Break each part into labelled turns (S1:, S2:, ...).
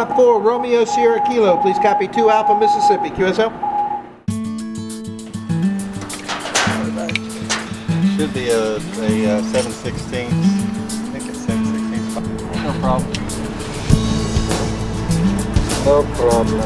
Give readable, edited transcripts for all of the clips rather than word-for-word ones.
S1: Route 4, Romeo Sierra Kilo. Please copy 2 Alpha Mississippi. QSL?
S2: Should be a 7/16. I think it's 7/16.
S3: No problem.
S2: No problem.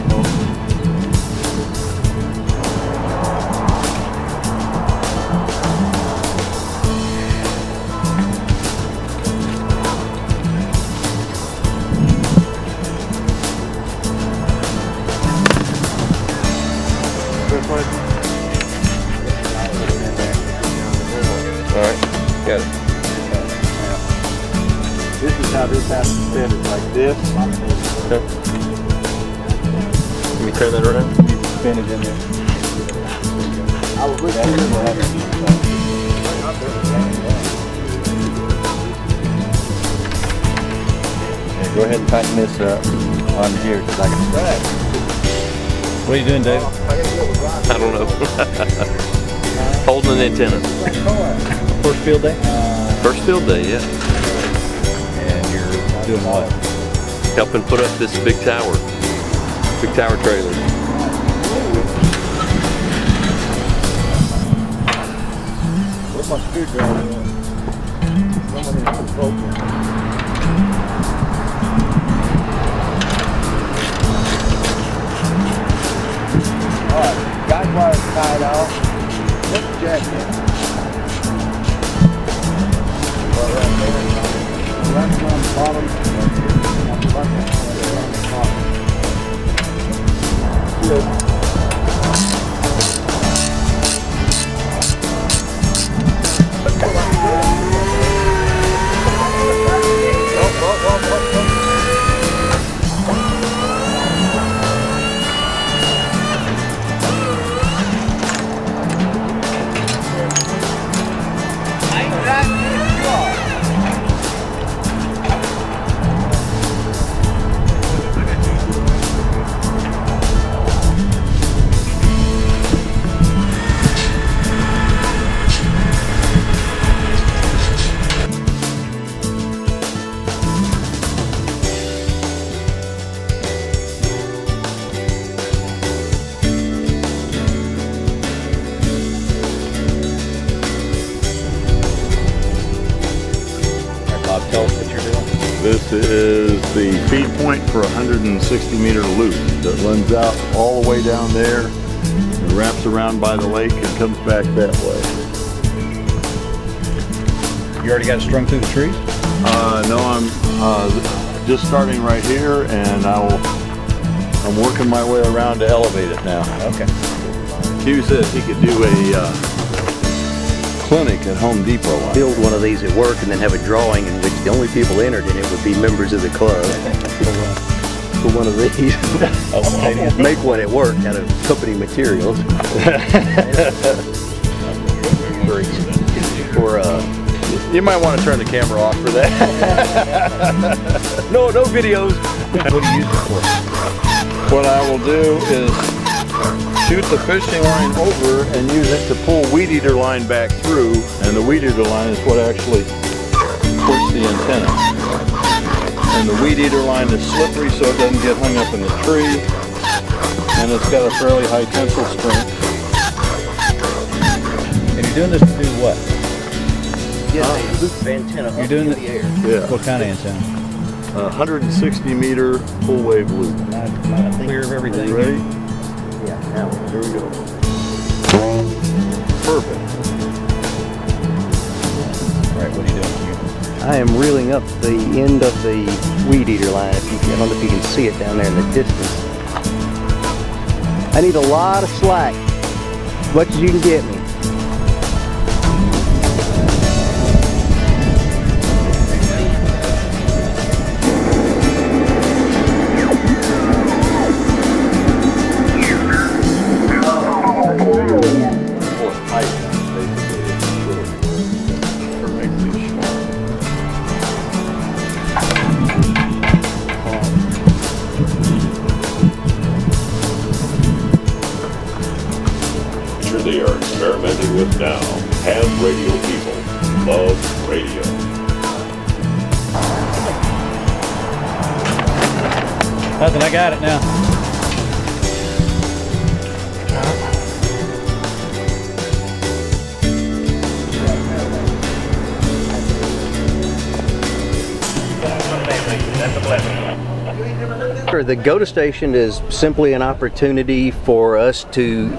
S3: Alright, got it.
S2: This is how this has to fit. It's like this.
S3: Okay. Let me turn that around.
S2: You can spin it in there. I was looking at it. Go ahead and tighten this up on here because I can.
S3: What are you doing, Dave? I don't know. Holding an antenna.
S4: First field day?
S3: First field day, yeah.
S4: And you're doing what?
S3: Helping put up this big tower trailer.
S2: Where's my screwdriver? Someone needs to focus. Alright, guide wire tied off. Let's jack it. Right there. That's on the bottom. On the bottom. On the bottom. Good.
S4: Tell us what you're doing.
S5: This is the feed point for a 160 meter loop that runs out all the way down there and wraps around by the lake and comes back that way.
S4: You already got it strung through the trees?
S5: No, I'm just starting right here, and I'm working my way around to elevate it now.
S4: Okay.
S5: Hugh said he could do a clinic at Home Depot.
S6: Build one of these at work and then have a drawing in which the only people entered in it would be members of the club. For one of these. Make one at work out of company materials. For
S5: You might want to turn the camera off for that.
S6: no videos.
S4: What do you use it for?
S5: What I will do is shoot the fishing line over and use it to pull weed eater line back through, and the weed eater line is what actually pushes the antenna. And the weed eater line is slippery so it doesn't get hung up in the tree, and it's got a fairly high tensile strength.
S4: And you're doing this to do what?
S6: Get the antenna
S4: You're doing
S6: up in the air.
S5: Yeah,
S4: What kind of antenna?
S5: 160 meter full wave loop.
S4: Clear of everything.
S5: You ready?
S6: Yeah, now.
S5: Here we go. Perfect.
S4: All right, what are you doing here?
S6: I am reeling up the end of the weed eater line. I don't know if you can see it down there in the distance. I need a lot of slack, as much as you can get me.
S7: They are experimenting with now. Ham radio people love radio.
S4: Nothing, I got it now.
S6: The go-to station is simply an opportunity for us to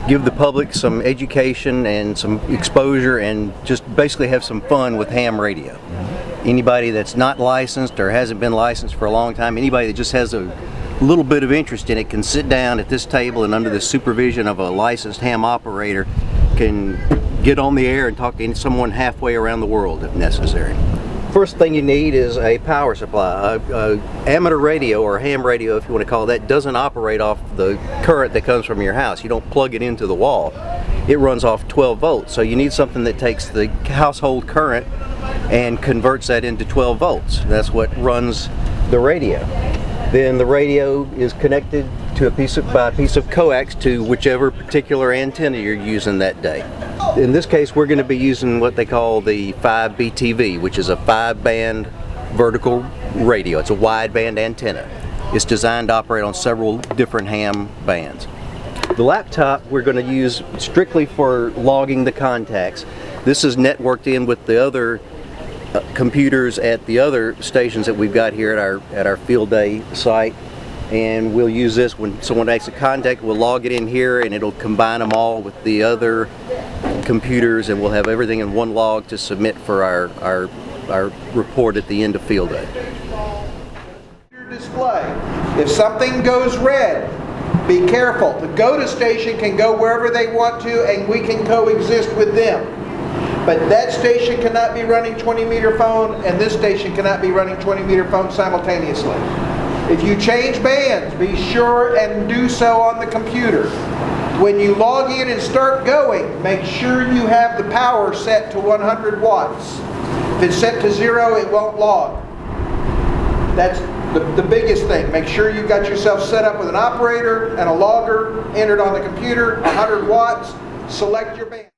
S6: give the public some education and some exposure and just basically have some fun with ham radio. Anybody that's not licensed or hasn't been licensed for a long time, anybody that just has a little bit of interest in it can sit down at this table and under the supervision of a licensed ham operator can get on the air and talk to someone halfway around the world if necessary. First thing you need is a power supply. Amateur radio, or ham radio if you want to call it that, doesn't operate off the current that comes from your house. You don't plug it into the wall. It runs off 12 volts. So you need something that takes the household current and converts that into 12 volts. That's what runs the radio. Then the radio is connected to by a piece of coax to whichever particular antenna you're using that day. In this case, we're going to be using what they call the 5BTV, which is a 5-band vertical radio. It's a wideband antenna. It's designed to operate on several different ham bands. The laptop we're going to use strictly for logging the contacts. This is networked in with the other computers at the other stations that we've got here at our field day site, and we'll use this when someone makes a contact. We'll log it in here and it'll combine them all with the other computers, and we'll have everything in one log to submit for our report at the end of field day.
S1: Display. If something goes red, be careful. The go-to station can go wherever they want to and we can coexist with them. But that station cannot be running 20-meter phone and this station cannot be running 20-meter phone simultaneously. If you change bands, be sure and do so on the computer. When you log in and start going, make sure you have the power set to 100 watts. If it's set to 0, it won't log. That's the biggest thing. Make sure you've got yourself set up with an operator and a logger entered on the computer, 100 watts, select your band.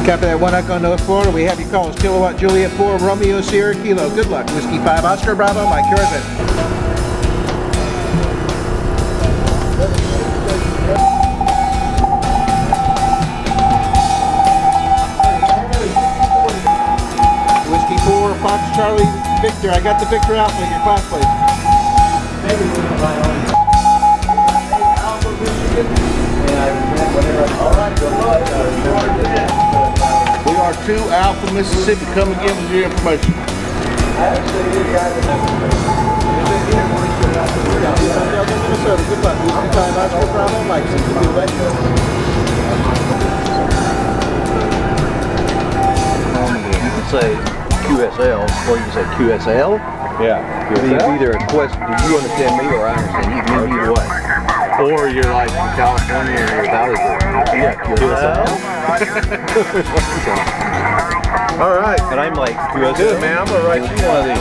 S1: Copy that 1 Echo North Florida. We have you call us Kilowatt Juliet 4 Romeo Sierra Kilo. Good luck. Whiskey 5 Oscar Bravo Mike. Yours in. Whiskey 4 Fox Charlie Victor. I got the Victor Alpha in your class, please.
S8: We are 2 Alpha Mississippi. Come again with your information.
S1: Minnesota. Good luck. Whiskey 5 Oscar Bravo Mike.
S6: You can say QSL or you can say QSL.
S5: Yeah.
S6: It's either a question, do you understand me or I understand you? You can mean either way.
S5: Or you're like from California or Hollywood.
S6: Yeah, QSL.
S5: All right.
S4: And I'm like,
S5: Good, man. I'm going to write you one of these.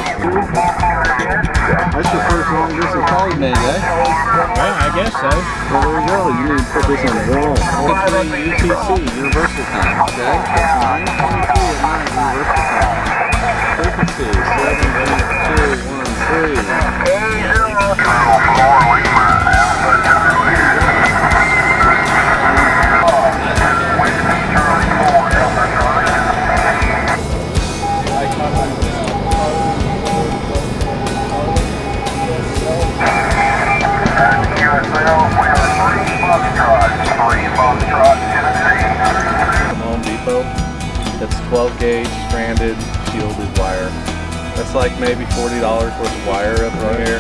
S2: That's your first long distance call you made, eh?
S4: well, I guess so.
S2: Well, there you go. You need to put this on the wall. UTC, universal time, okay? That's 922 at night, universal time. Frequency, 78213.
S3: Home Depot. That's 12 gauge stranded shielded wire. That's like maybe $40 worth of wire up in the air.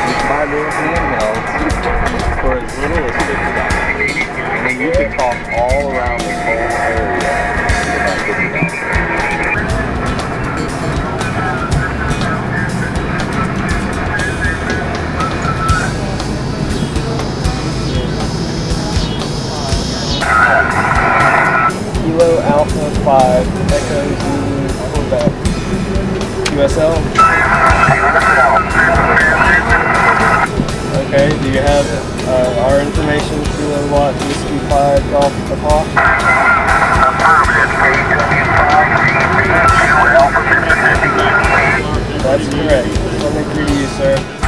S3: You can buy little handhelds for as little as $50. And then you can talk all around this whole area for about $50.
S9: 5 Echo Zulu Quebec. USL? Okay, do you have our information, Kilo Watt, Whiskey 5 Golf Papa? That's correct. Something for you, sir.